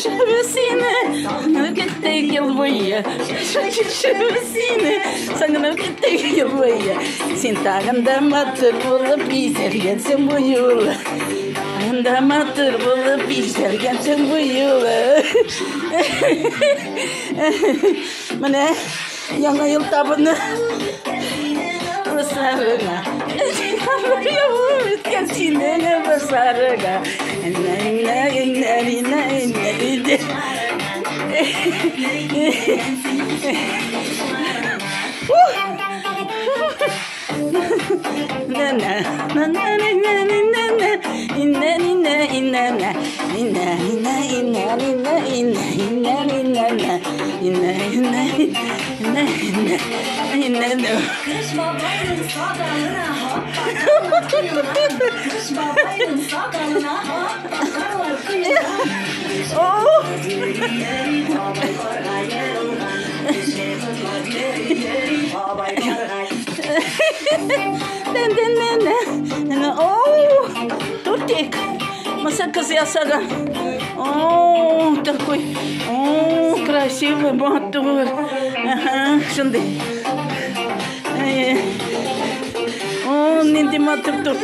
Шевесine, gitti yılvaya. Şevesine, sana gitti yılvaya. Sintağında matır bulup izlergensin bu yolu. Ayında matır bulup izlergensin bu yolu. Mana yang yıl tabını besarga. Yavrum itkensine ne besarga. Tutik, masa kesehatan. Oh, такой, красивый мотор. Ага, şimdi. Ninti мотор тут.